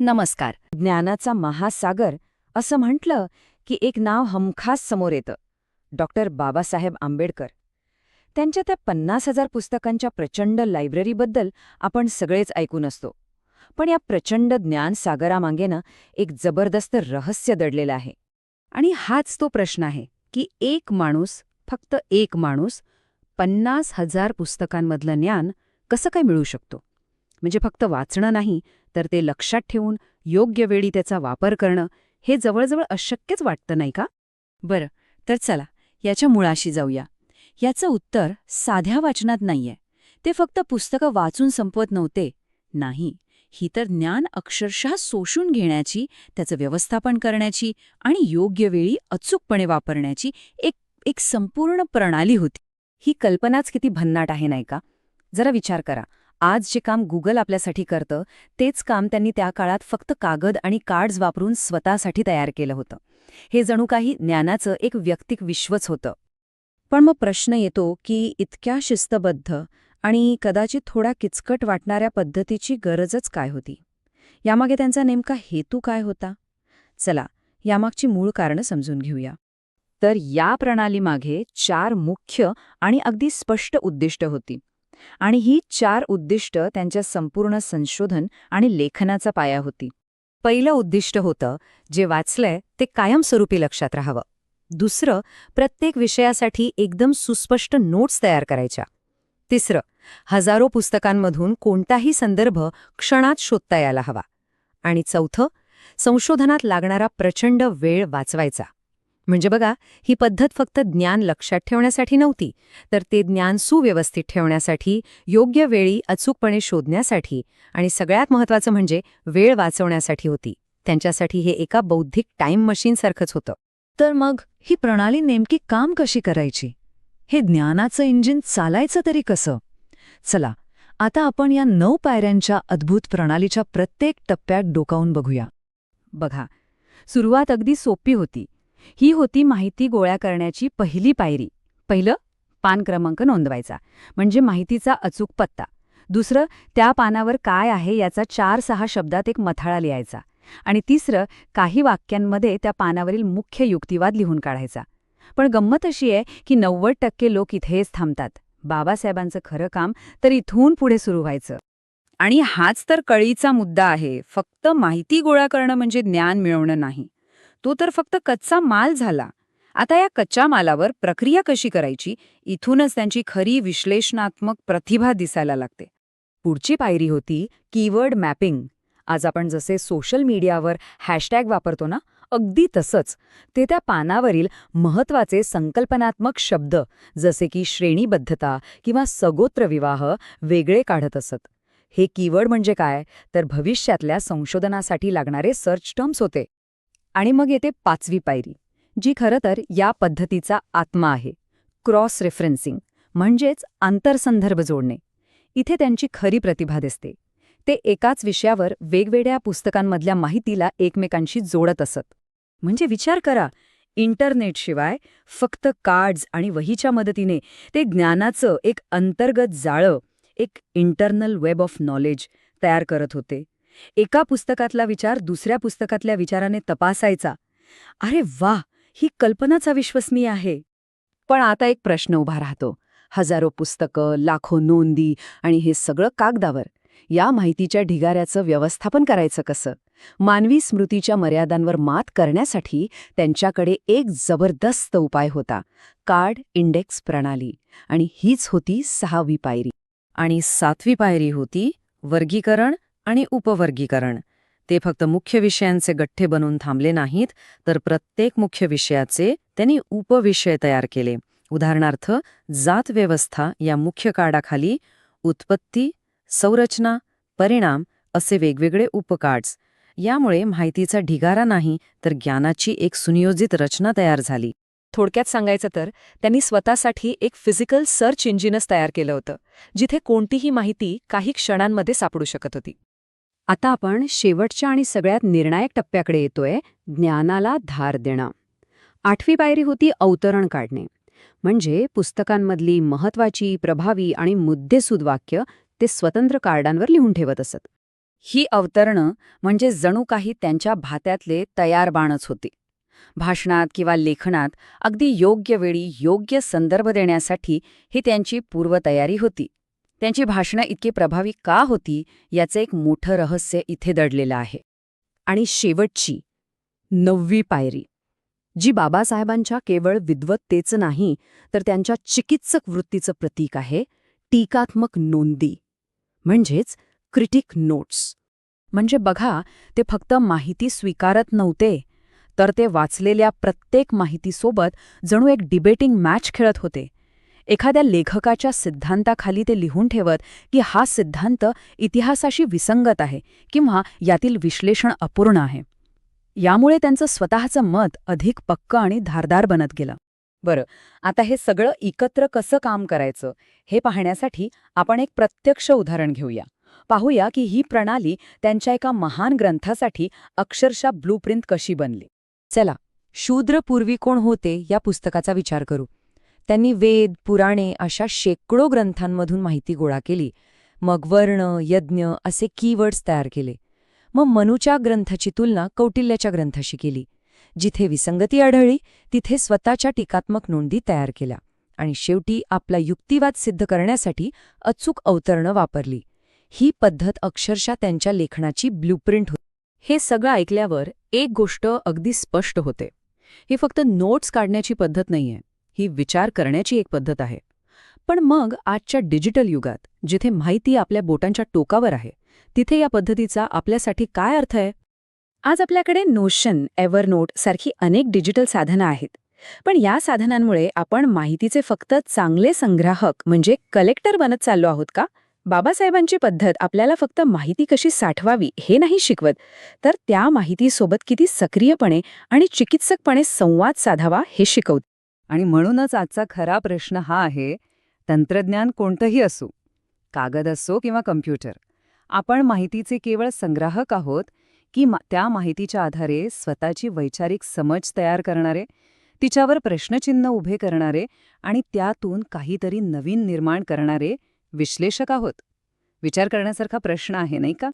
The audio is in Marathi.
नमस्कार. ज्ञानाचा महासागर असं म्हटलं की एक नाव हमखास समोर येतं. डॉक्टर बाबासाहेब आंबेडकर. त्यांच्या त्या 50,000 पुस्तकांच्या प्रचंड लायब्ररीबद्दल आपण सगळेच ऐकून असतो. पण या प्रचंड ज्ञानसागरामागे ना एक जबरदस्त रहस्य दडलेलं आहे. आणि हाच तो प्रश्न आहे की एक माणूस, फक्त एक माणूस, 50,000 पुस्तकांमधलं ज्ञान कसं काय मिळू शकतो? म्हणजे फक्त वाचणं नाही, तर ते लक्षात ठेवून योग्य वेळी त्याचा वापर करणं हे जवळजवळ अशक्यच वाटतं, नाही का? बरं, तर चला याच्या मुळाशी जाऊया. याचं उत्तर साध्या वाचनात नाहीये. ते फक्त पुस्तकं वाचून संपवत नव्हते. नाही, ही तर ज्ञान अक्षरशः शोषून घेण्याची, त्याचं व्यवस्थापन करण्याची आणि योग्य वेळी अचूकपणे वापरण्याची एक एक संपूर्ण प्रणाली होती. ही कल्पनाच किती भन्नाट आहे, नाही का? जरा विचार करा. आज जे काम गुगल आपल्यासाठी करतं, तेच काम त्यांनी त्या काळात फक्त कागद आणि कार्ड्स वापरून स्वतःसाठी तयार केलं होतं. हे जणू काही ज्ञानाचं एक वैयक्तिक विश्वच होतं. पण मग प्रश्न येतो की इतक्या शिस्तबद्ध आणि कदाचित थोडा किचकट वाटणाऱ्या पद्धतीची गरजच काय होती? यामागे त्यांचा नेमका हेतू काय होता? चला, यामागची मूळ कारणं समजून घेऊया. तर या प्रणालीमागे 4 मुख्य आणि अगदी स्पष्ट उद्दिष्ट होती. आणि ही 4 उद्दिष्ट त्यांच्या संपूर्ण संशोधन आणि लेखनाचा पाया होती. पहिलं उद्दिष्ट होतं, जे वाचलंय ते कायमस्वरूपी लक्षात राहावं. दुसरं, प्रत्येक विषयासाठी एकदम सुस्पष्ट नोट्स तयार करायच्या. तिसरं, हजारो पुस्तकांमधून कोणताही संदर्भ क्षणात शोधता यायला हवा. आणि चौथं, संशोधनात लागणारा प्रचंड वेळ वाचवायचा. म्हणजे बघा, ही पद्धत फक्त ज्ञान लक्षात ठेवण्यासाठी नव्हती, तर ते ज्ञान सुव्यवस्थित ठेवण्यासाठी, योग्य वेळी अचूकपणे शोधण्यासाठी आणि सगळ्यात महत्त्वाचं म्हणजे वेळ वाचवण्यासाठी होती. त्यांच्यासाठी हे एका बौद्धिक टाईम मशीनसारखंच होतं. तर मग ही प्रणाली नेमकी काम कशी करायची? हे ज्ञानाचं इंजिन चालायचं तरी कसं? चला, आता आपण या 9 पायऱ्यांच्या अद्भुत प्रणालीच्या प्रत्येक टप्प्यात डोकावून बघूया. बघा, सुरुवात अगदी सोपी होती. ही होती माहिती गोळा करण्याची पहिली पायरी. पहिलं, पान क्रमांक नोंदवायचा, म्हणजे माहितीचा अचूक पत्ता. दुसरं, त्या पानावर काय आहे याचा 4-6 शब्दात एक मथाळा लिहायचा. आणि तिसरं, काही वाक्यांमध्ये त्या पानावरील मुख्य युक्तिवाद लिहून काढायचा. पण गंमत अशी आहे की 90% लोक इथेच थांबतात. बाबासाहेबांचं खरं काम तर इथून पुढे सुरू व्हायचं. आणि हाच तर कळीचा मुद्दा आहे. फक्त माहिती गोळा करणं म्हणजे ज्ञान मिळवणं नाही. तो तर फक्त कच्चा माल झाला. आता या कच्च्या मालावर प्रक्रिया कशी करायची, इथूनच त्यांची खरी विश्लेषणात्मक प्रतिभा दिसायला लागते. पुढची पायरी होती कीवर्ड मॅपिंग. आज आपण जसे सोशल मीडियावर हॅशटॅग वापरतो ना, अगदी तसंच. ते त्या पानावरील महत्त्वाचे संकल्पनात्मक शब्द, जसे की श्रेणीबद्धता किंवा सगोत्र विवाह, वेगळे काढत असत. हे कीवर्ड म्हणजे काय, तर भविष्यातल्या संशोधनासाठी लागणारे सर्च टर्म्स होते. आणि मग येते 5वी पायरी, जी खरं तर या पद्धतीचा आत्मा आहे. क्रॉस रेफरन्सिंग, म्हणजेच आंतरसंदर्भ जोडणे. इथे त्यांची खरी प्रतिभा दिसते. ते एकाच विषयावर वेगवेगळ्या पुस्तकांमधल्या माहितीला एकमेकांशी जोडत असत. म्हणजे विचार करा, इंटरनेटशिवाय फक्त कार्ड्स आणि वहीच्या मदतीने ते ज्ञानाचं एक अंतर्गत जाळं, एक इंटरनल वेब ऑफ नॉलेज तयार करत होते. एका पुस्तकातला विचार दुसऱ्या पुस्तकातल्या विचाराने तपासायचा. अरे वाह, ही कल्पनाच अविश्वसनीय आहे. पण आता एक प्रश्न उभा राहतो. हजारो पुस्तकं, लाखो नोंदी आणि हे सगळं कागदावर. या माहितीच्या ढिगाऱ्याचं व्यवस्थापन करायचं कसं? मानवी स्मृतीच्या मर्यादांवर मात करण्यासाठी त्यांच्याकडे एक जबरदस्त उपाय होता, कार्ड इंडेक्स प्रणाली. आणि हीच होती 6वी पायरी. आणि 7वी पायरी होती वर्गीकरण आणि उपवर्गीकरण. ते फक्त मुख्य विषयांचे गठ्ठे बनवून थांबले नाहीत, तर प्रत्येक मुख्य विषयाचे त्यांनी उपविषय तयार केले. उदाहरणार्थ, जात व्यवस्था या मुख्य कार्डाखाली उत्पत्ती, संरचना, परिणाम असे वेगवेगळे उपकार्ड्स. यामुळे माहितीचा ढिगारा नाही, तर ज्ञानाची एक सुनियोजित रचना तयार झाली. थोडक्यात सांगायचं तर त्यांनी स्वतःसाठी एक फिजिकल सर्च इंजिनच तयार केलं होतं, जिथे कोणतीही माहिती काही क्षणांमध्ये सापडू शकत होती. आता आपण शेवटच्या आणि सगळ्यात निर्णायक टप्प्याकडे येतोय, ज्ञानाला धार देणं. 8वी पायरी होती अवतरण काढणे. म्हणजे पुस्तकांमधली महत्वाची, प्रभावी आणि मुद्देसूद वाक्य ते स्वतंत्र कार्डांवर लिहून ठेवत असत. ही अवतरणं म्हणजे जणू काही त्यांच्या भात्यातले तयार बाणच होती. भाषणात किंवा लेखनात अगदी योग्य वेळी योग्य संदर्भ देण्यासाठी ही त्यांची पूर्वतयारी होती. त्यांची भाषणं इतकी प्रभावी का होती याचं एक मोठं रहस्य इथे दडलेलं आहे. आणि शेवटची 9वी पायरी, जी बाबासाहेबांच्या केवळ विद्वत्तेचं नाही तर त्यांच्या चिकित्सक वृत्तीचं प्रतीक आहे, टीकात्मक नोंदी म्हणजेच क्रिटिक नोट्स. म्हणजे बघा, ते फक्त माहिती स्वीकारत नव्हते, तर ते वाचलेल्या प्रत्येक माहितीसोबत जणू एक डिबेटिंग मॅच खेळत होते. एखाद्या लेखकाच्या सिद्धांताखाली ते लिहून ठेवत की हा सिद्धांत इतिहासाशी विसंगत आहे किंवा यातील विश्लेषण अपूर्ण आहे. यामुळे त्यांचं स्वतःचं मत अधिक पक्कं आणि धारदार बनत गेलं. बरं, आता हे सगळं एकत्र कसं काम करायचं हे पाहण्यासाठी आपण एक प्रत्यक्ष उदाहरण घेऊया. पाहूया की ही प्रणाली त्यांच्या एका महान ग्रंथासाठी अक्षरशः ब्लूप्रिंट कशी बनली. चला, शूद्र पूर्वी कोण होते या पुस्तकाचा विचार करू. त्यांनी वेद, पुराणे अशा शेकडो ग्रंथांमधून माहिती गोळा केली. मग वर्ण, यज्ञ असे कीवर्ड्स तयार केले. मग मनूच्या ग्रंथाची तुलना कौटिल्याच्या ग्रंथाशी केली. जिथे विसंगती आढळली तिथे स्वतःच्या टीकात्मक नोंदी तयार केल्या. आणि शेवटी आपला युक्तिवाद सिद्ध करण्यासाठी अचूक अवतरणं वापरली. ही पद्धत अक्षरशः त्यांच्या लेखनाची ब्लूप्रिंट होती. हे सगळं ऐकल्यावर एक गोष्ट अगदी स्पष्ट होते. ही फक्त नोट्स काढण्याची पद्धत नाहीये, ही विचार करण्याची एक पद्धत आहे. पण मग आजच्या डिजिटल युगात, जिथे माहिती आपल्या बोटांच्या टोकावर आहे, तिथे या पद्धतीचा आपल्यासाठी काय अर्थ आहे? आज आपल्याकडे नोशन, एव्हरनोट सारखी अनेक डिजिटल साधनं आहेत. पण या साधनांमुळे आपण माहितीचे फक्त चांगले संग्राहक म्हणजे कलेक्टर बनत चाललो आहोत का? बाबासाहेबांची पद्धत आपल्याला फक्त माहिती कशी साठवावी हे नाही शिकवत, तर त्या माहितीसोबत किती सक्रियपणे आणि चिकित्सकपणे संवाद साधावा हे शिकवते. आणि म्हणूनच आजचा खरा प्रश्न हा आहे, तंत्रज्ञान कोणतंही असो, कागद असो किंवा कम्प्युटर, आपण माहितीचे केवळ संग्राहक आहोत की त्या माहितीच्या आधारे स्वतःची वैचारिक समज तयार करणारे, तिच्यावर प्रश्नचिन्ह उभे करणारे आणि त्यातून काहीतरी नवीन निर्माण करणारे विश्लेषक आहोत? विचार करण्यासारखा प्रश्न आहे, नाही का?